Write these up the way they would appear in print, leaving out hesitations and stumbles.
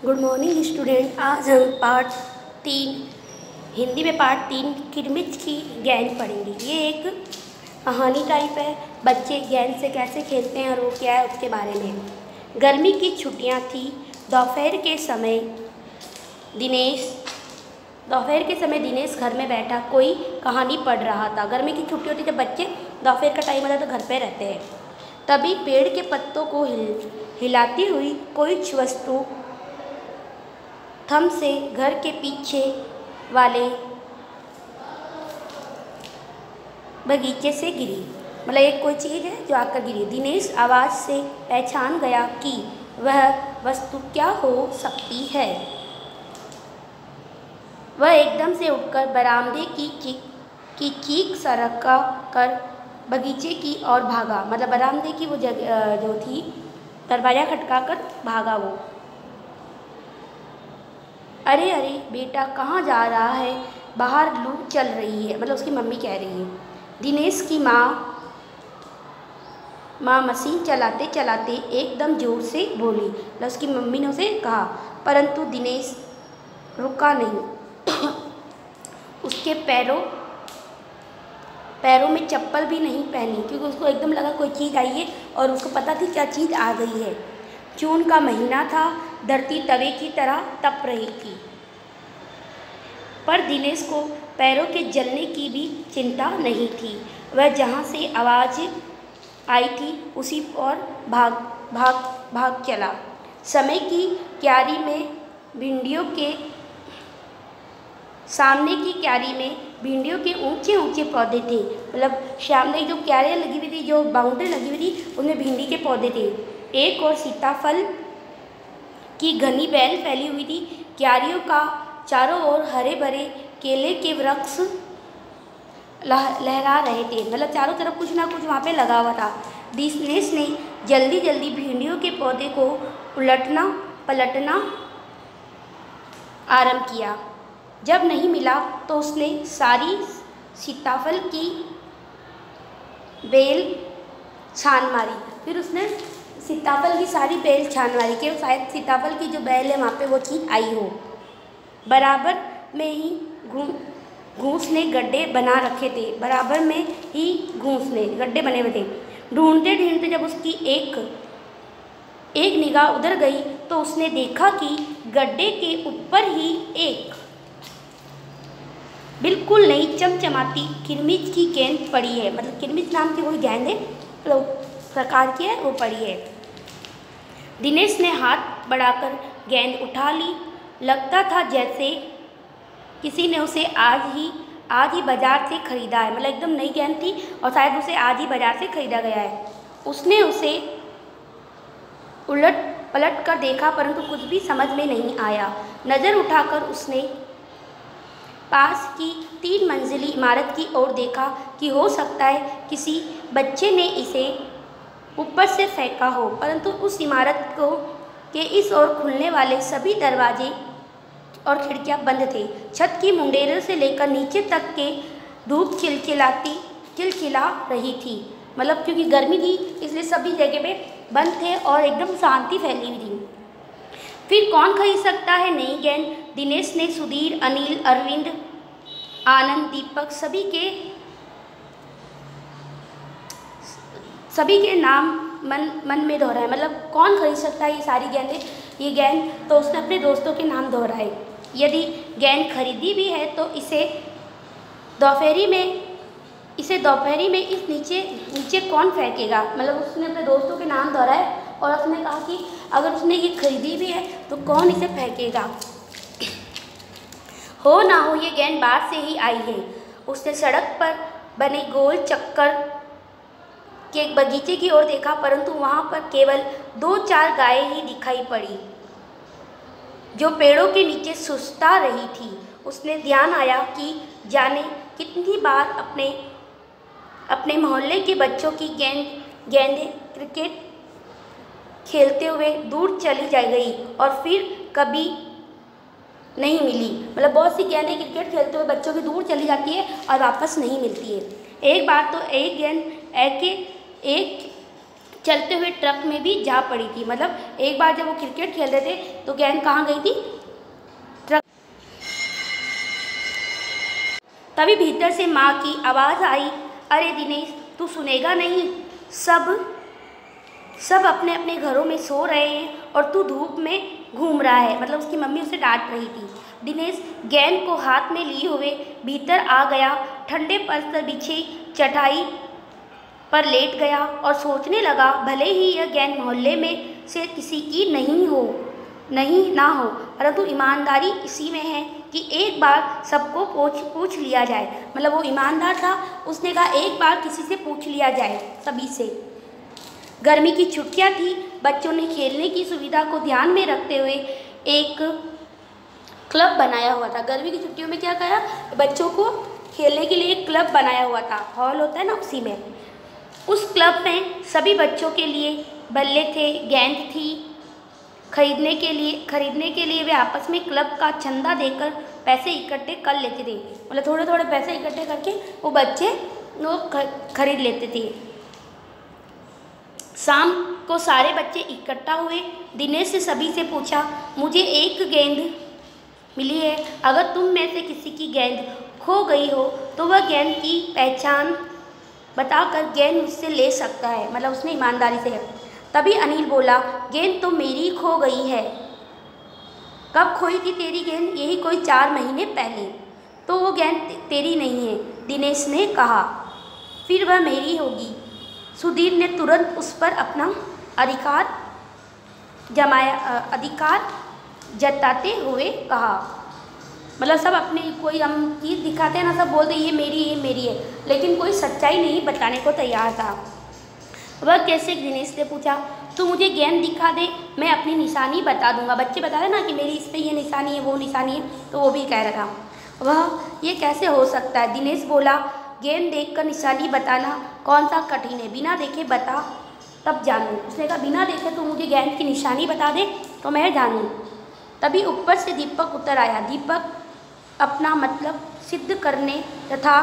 Good morning student. आज हम part 3 Hindi में पार्ट 3 किरमिच की गेंद पढ़ेंगे। ये एक कहानी टाइप है, बच्चे गेंद से कैसे खेलते हैं और वो क्या है उसके बारे में। गर्मी की छुट्टियां थी। दोपहर के समय दिनेश घर में बैठा कोई कहानी पढ़ रहा था। गर्मी की छुट्टी होती है, जब बच्चे दोपहर का टाइम आता है तो घर पे रहते हैं। तभी पेड़ के पत्तों को हिलाती हुई कोई वस्तु थम से घर के पीछे वाले बगीचे से गिरी। मतलब एक कोई चीज़ है जो आकर गिरी। दिनेश आवाज़ से पहचान गया कि वह वस्तु क्या हो सकती है। वह एकदम से उठकर बरामदे की चीख सरका कर बगीचे की ओर भागा। मतलब बरामदे की वो जगह जो थी, दरवाज़ा खटका कर भागा वो। अरे अरे बेटा, कहाँ जा रहा है? बाहर लू चल रही है। मतलब उसकी मम्मी कह रही है। दिनेश की माँ मशीन चलाते चलाते एकदम जोर से बोली। मतलब उसकी मम्मी ने उसे कहा, परंतु दिनेश रुका नहीं। उसके पैरों में चप्पल भी नहीं पहनी, क्योंकि उसको एकदम लगा कोई चीज़ आई है और उसको पता थी क्या चीज़ आ गई है। जून का महीना था, धरती तवे की तरह तप रही थी, पर दिनेश को पैरों के जलने की भी चिंता नहीं थी। वह जहाँ से आवाज़ आई थी उसी ओर भाग चला। समय की क्यारी में सामने की क्यारी में भिंडियों के ऊंचे ऊंचे पौधे थे। मतलब सामने जो क्यारियाँ लगी हुई थी, जो बाउंड्री लगी हुई थी, उनमें भिंडी के पौधे थे। एक और सीताफल की घनी बेल फैली हुई थी। क्यारियों का चारों ओर हरे भरे केले के वृक्ष लहरा रहे थे। मतलब चारों तरफ कुछ ना कुछ वहाँ पे लगा हुआ था। दिनेश ने जल्दी जल्दी भिंडियों के पौधे को उलटना पलटना आरंभ किया। जब नहीं मिला तो उसने सारी सीताफल की बेल छान मारी। फिर उसने सीताफल की सारी बेल छान मारी कि शायद सीताफल की जो बेल है वहाँ पे वो चीज़ आई हो। बराबर में ही घूस ने गड्ढे बना रखे थे। बराबर में ही घूस ने गड्ढे बने हुए थे। ढूंढते ढूंढते जब उसकी एक निगाह उधर गई तो उसने देखा कि गड्ढे के ऊपर ही एक बिल्कुल नई चमचमाती किरमिच की गेंद पड़ी है। मतलब किरमिच नाम की कोई गेंद है, तो प्रकार की है, वो पड़ी है। दिनेश ने हाथ बढ़ाकर गेंद उठा ली। लगता था जैसे किसी ने उसे आज ही बाजार से खरीदा है। मतलब एकदम नई गेंद थी और शायद उसे आज ही बाजार से खरीदा गया है। उसने उसे उलट पलट कर देखा, परंतु कुछ भी समझ में नहीं आया। नज़र उठाकर उसने पास की 3 मंजिली इमारत की ओर देखा कि हो सकता है किसी बच्चे ने इसे ऊपर से फेंका हो, परंतु उस इमारत के इस ओर खुलने वाले सभी दरवाजे और खिड़कियां बंद थे। छत की मुंडेरों से लेकर नीचे तक के धूप चिलचिला रही थी। मतलब क्योंकि गर्मी थी इसलिए सभी जगह पे बंद थे और एकदम शांति फैली हुई थी। फिर कौन खरीद सकता है नई गेंद? दिनेश ने सुधीर, अनिल, अरविंद, आनंद, दीपक सभी के नाम मन में दोहराए। मतलब कौन खरीद सकता है ये सारी गेंदें, ये गेंद? तो उसने अपने दोस्तों के नाम दोहराए। यदि गेंद खरीदी भी है तो इसे दोपहरी में इस नीचे कौन फेंकेगा? मतलब उसने अपने दोस्तों के नाम दोहराए और उसने कहा कि अगर उसने ये खरीदी भी है तो कौन इसे फेंकेगा? हो ना हो ये गेंद बाहर से ही आई है। उसने सड़क पर बने गोल चक्कर के बगीचे की ओर देखा, परंतु वहाँ पर केवल 2-4 गायें ही दिखाई पड़ी जो पेड़ों के नीचे सुस्ता रही थी। उसने ध्यान आया कि जाने कितनी बार अपने मोहल्ले के बच्चों की गेंदें क्रिकेट खेलते हुए दूर चली जा गई और फिर कभी नहीं मिली। मतलब बहुत सी गेंदें क्रिकेट खेलते हुए बच्चों की दूर चली जाती है और वापस नहीं मिलती है। एक बार तो एक गेंद चलते हुए ट्रक में भी जा पड़ी थी। मतलब एक बार जब वो क्रिकेट खेल रहे थे तो गेंद कहाँ गई थी? ट्रक। तभी भीतर से माँ की आवाज़ आई, अरे दिनेश, तू सुनेगा नहीं? सब अपने अपने घरों में सो रहे हैं और तू धूप में घूम रहा है। मतलब उसकी मम्मी उसे डांट रही थी। दिनेश गेंद को हाथ में लिए हुए भीतर आ गया, ठंडे फर्श पर बिछी चटाई पर लेट गया और सोचने लगा, भले ही यह गेंद मोहल्ले में से किसी की नहीं ना हो, परंतु ईमानदारी इसी में है कि एक बार सबको पूछ लिया जाए। मतलब वो ईमानदार था, उसने कहा एक बार किसी से पूछ लिया जाए, सभी से। गर्मी की छुट्टियां थी, बच्चों ने खेलने की सुविधा को ध्यान में रखते हुए एक क्लब बनाया हुआ था। गर्मी की छुट्टियों में क्या करा, बच्चों को खेलने के लिए एक क्लब बनाया हुआ था, हॉल होता है ना, उसी में। उस क्लब में सभी बच्चों के लिए बल्ले थे, गेंद थी। खरीदने के लिए वे आपस में क्लब का चंदा देकर पैसे इकट्ठे कर लेते थे। मतलब थोड़े थोड़े पैसे इकट्ठे करके वो बच्चे वो खरीद लेते थे। शाम को सारे बच्चे इकट्ठा हुए। दिनेश ने सभी से पूछा, मुझे एक गेंद मिली है, अगर तुम में से किसी की गेंद खो गई हो तो वह गेंद की पहचान बताकर गेंद मुझसे ले सकता है। मतलब उसने ईमानदारी से। तभी अनिल बोला, गेंद तो मेरी खो गई है। कब खोई थी तेरी गेंद? यही कोई 4 महीने पहले। तो वो गेंद तेरी नहीं है, दिनेश ने कहा। फिर वह मेरी होगी। सुधीर ने तुरंत उस पर अपना अधिकार जताते हुए कहा। मतलब सब अपने कोई हम चीज़ दिखाते हैं ना, सब बोलते ये मेरी है, लेकिन कोई सच्चाई नहीं बताने को तैयार था। वह कैसे? दिनेश ने पूछा। तू मुझे गेंद दिखा दे, मैं अपनी निशानी बता दूंगा। बच्चे बता रहे ना कि मेरी इस पे ये निशानी है, वो निशानी है, तो वो भी कह रहा था। वह ये कैसे हो सकता है? दिनेश बोला, गेंद देखकर निशानी बताना कौन सा कठिन है, बिना देखे बता तब जानूँ। उसने कहा बिना देखे तू मुझे गेंद की निशानी बता दे तो मैं जानूँ। तभी ऊपर से दीपक उतर आया। दीपक अपना मतलब सिद्ध करने तथा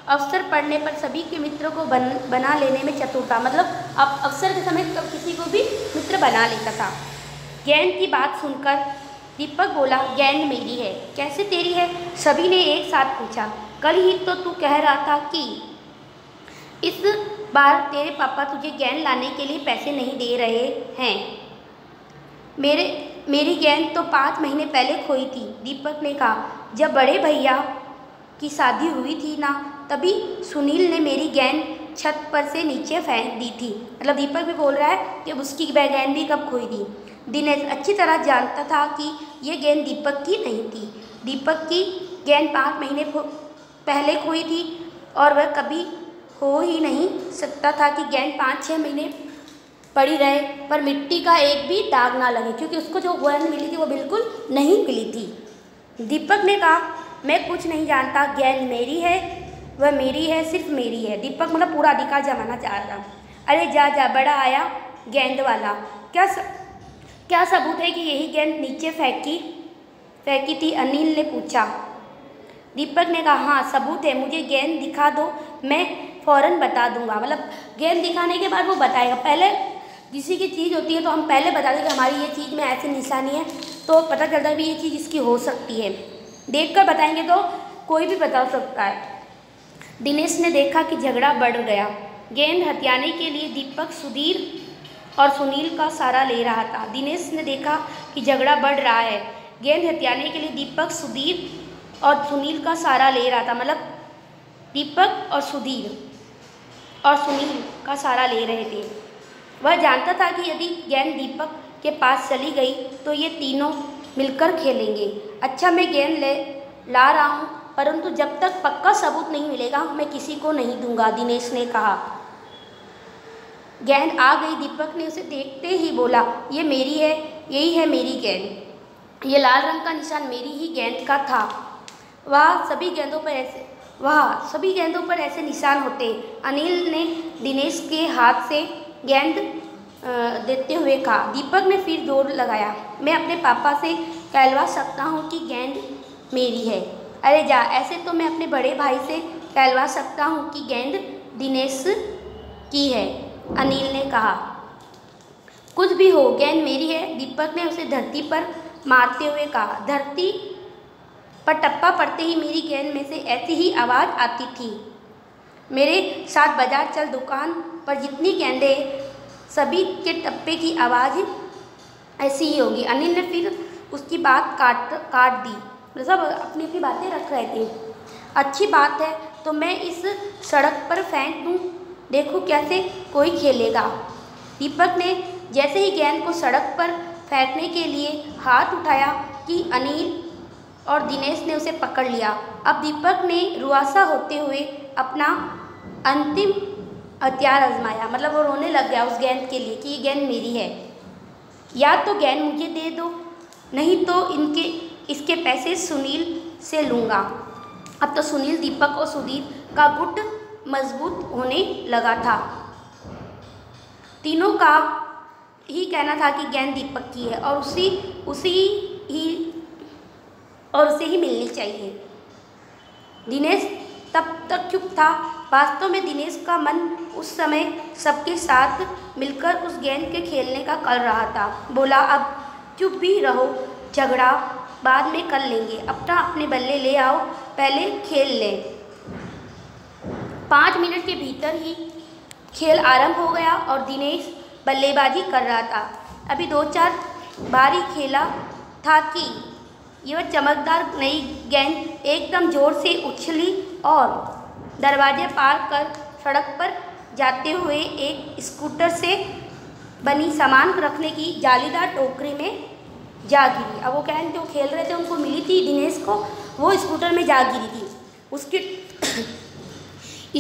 अवसर पड़ने पर सभी के मित्रों को बना लेने में चतुर था। मतलब अब अवसर के समय किसी को भी मित्र बना लेता था। गेंद की बात सुनकर दीपक बोला, गेंद मेरी है। कैसे तेरी है? सभी ने एक साथ पूछा। कल ही तो तू कह रहा था कि इस बार तेरे पापा तुझे गेंद लाने के लिए पैसे नहीं दे रहे हैं। मेरी गेंद तो 5 महीने पहले खोई थी, दीपक ने कहा। जब बड़े भैया की शादी हुई थी ना, तभी सुनील ने मेरी गेंद छत पर से नीचे फेंक दी थी। मतलब दीपक भी बोल रहा है कि उसकी गेंद भी कब खोई थी। दिनेश अच्छी तरह जानता था कि ये गेंद दीपक की नहीं थी। दीपक की गेंद 5 महीने पहले खोई थी और वह कभी हो ही नहीं सकता था कि गेंद 5-6 महीने पड़ी रहे पर मिट्टी का एक भी दाग ना लगे, क्योंकि उसको जो गेंद मिली थी वो बिल्कुल नहीं मिली थी। दीपक ने कहा, मैं कुछ नहीं जानता, गेंद मेरी है, वह मेरी है, सिर्फ मेरी है। दीपक मतलब पूरा अधिकार जमाना चाह रहा था। अरे जा, बड़ा आया गेंद वाला, क्या सबूत है कि यही गेंद नीचे फेंकी थी? अनिल ने पूछा। दीपक ने कहा, हाँ सबूत है, मुझे गेंद दिखा दो, मैं फ़ौरन बता दूंगा। मतलब गेंद दिखाने के बाद वो बताएगा। पहले किसी की चीज़ होती है तो हम पहले बता दें कि हमारी ये चीज़ में ऐसी निशानी है, तो पता चलता है कि ये चीज़ इसकी हो सकती है। देखकर बताएंगे तो कोई भी बता सकता है। दिनेश ने देखा कि झगड़ा बढ़ गया। गेंद हथियाने के लिए दीपक सुधीर और सुनील का सहारा ले रहा था। दिनेश ने देखा कि झगड़ा बढ़ रहा है। गेंद हथियाने के लिए दीपक सुधीर और सुनील का सहारा ले रहा था। मतलब दीपक और सुधीर और सुनील का सहारा ले रहे थे। वह जानता था कि यदि गेंद दीपक के पास चली गई तो ये तीनों मिलकर खेलेंगे। अच्छा, मैं गेंद ला रहा हूँ, परंतु जब तक पक्का सबूत नहीं मिलेगा मैं किसी को नहीं दूंगा, दिनेश ने कहा। गेंद आ गई। दीपक ने उसे देखते ही बोला, ये मेरी है, यही है मेरी गेंद। ये लाल रंग का निशान मेरी ही गेंद का था। वह सभी गेंदों पर ऐसे निशान होते। अनिल ने दिनेश के हाथ से गेंद देते हुए कहा। दीपक ने फिर जोर लगाया, मैं अपने पापा से कहलवा सकता हूँ कि गेंद मेरी है। अरे जा, ऐसे तो मैं अपने बड़े भाई से कहलवा सकता हूँ कि गेंद दिनेश की है। अनिल ने कहा। कुछ भी हो, गेंद मेरी है, दीपक ने उसे धरती पर मारते हुए कहा। धरती पर टप्पा पड़ते ही मेरी गेंद में से ऐसी ही आवाज़ आती थी। मेरे साथ बाजार चल, दुकान पर जितनी गेंदें, सभी के टप्पे की आवाज़ ऐसी ही होगी। अनिल ने फिर उसकी बात काट दी। सब अपनी अपनी बातें रख रहे थे। अच्छी बात है, तो मैं इस सड़क पर फेंक दूँ, देखो कैसे कोई खेलेगा। दीपक ने जैसे ही गेंद को सड़क पर फेंकने के लिए हाथ उठाया कि अनिल और दिनेश ने उसे पकड़ लिया। अब दीपक ने रुआसा होते हुए अपना अंतिम हथियार आजमाया। मतलब वो रोने लग गया उस गेंद के लिए कि ये गेंद मेरी है, या तो गेंद मुझे दे दो, नहीं तो इसके पैसे सुनील से लूँगा। अब तो सुनील, दीपक और सुधीर का गुट मजबूत होने लगा था। तीनों का ही कहना था कि गेंद दीपक की है और उसे ही मिलनी चाहिए। दिनेश तब तक चुप था। वास्तव में दिनेश का मन उस समय सबके साथ मिलकर उस गेंद के खेलने का कर रहा था। बोला, अब चुप भी रहो, झगड़ा बाद में कर लेंगे, अपने बल्ले ले आओ, पहले खेल लें। 5 मिनट के भीतर ही खेल आरंभ हो गया और दिनेश बल्लेबाजी कर रहा था। अभी 2-4 बार ही खेला था कि यह चमकदार नई गेंद एकदम जोर से उछली और दरवाजे पार कर सड़क पर जाते हुए एक स्कूटर से बनी सामान रखने की जालीदार टोकरी में जा गिरी। अब वो गेंद जो खेल रहे थे उनको मिली थी, दिनेश को, वो स्कूटर में जा गिरी थी। उसके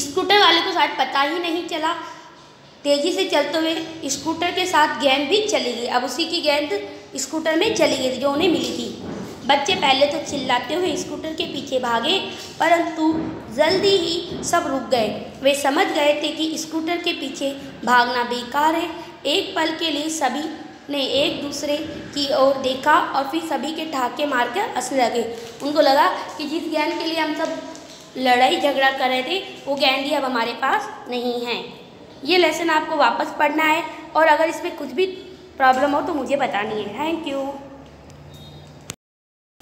स्कूटर वाले को शायद पता ही नहीं चला। तेज़ी से चलते हुए स्कूटर के साथ गेंद भी चली गई। अब उसी की गेंद स्कूटर में चली गई थी जो उन्हें मिली थी। बच्चे पहले तो चिल्लाते हुए स्कूटर के पीछे भागे, परंतु जल्दी ही सब रुक गए। वे समझ गए थे कि स्कूटर के पीछे भागना बेकार है। एक पल के लिए सभी ने एक दूसरे की ओर देखा और फिर सभी के ठहाके मारकर हंसने लगे। उनको लगा कि जिस गेंद के लिए हम सब लड़ाई झगड़ा कर रहे थे वो गेंद ही अब हमारे पास नहीं है। ये लेसन आपको वापस पढ़ना है और अगर इसमें कुछ भी प्रॉब्लम हो तो मुझे बतानी है। Thank you.